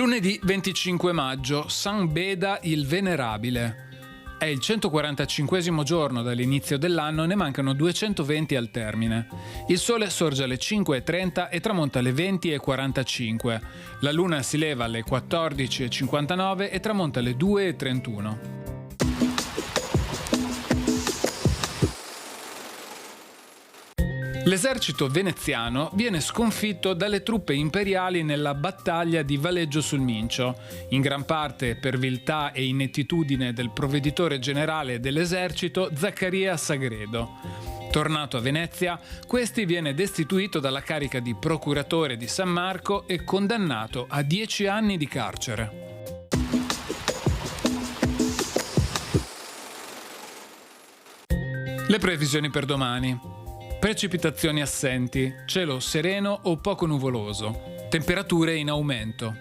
Lunedì 25 maggio, San Beda il Venerabile. È il 145esimo giorno dall'inizio dell'anno, ne mancano 220 al termine. Il sole sorge alle 5:30 e tramonta alle 20:45. La luna si leva alle 14:59 e tramonta alle 2:31. L'esercito veneziano viene sconfitto dalle truppe imperiali nella battaglia di Valeggio sul Mincio, in gran parte per viltà e inettitudine del provveditore generale dell'esercito Zaccaria Sagredo. Tornato a Venezia, questi viene destituito dalla carica di procuratore di San Marco e condannato a 10 anni di carcere. Le previsioni per domani. Precipitazioni assenti, cielo sereno o poco nuvoloso, temperature in aumento.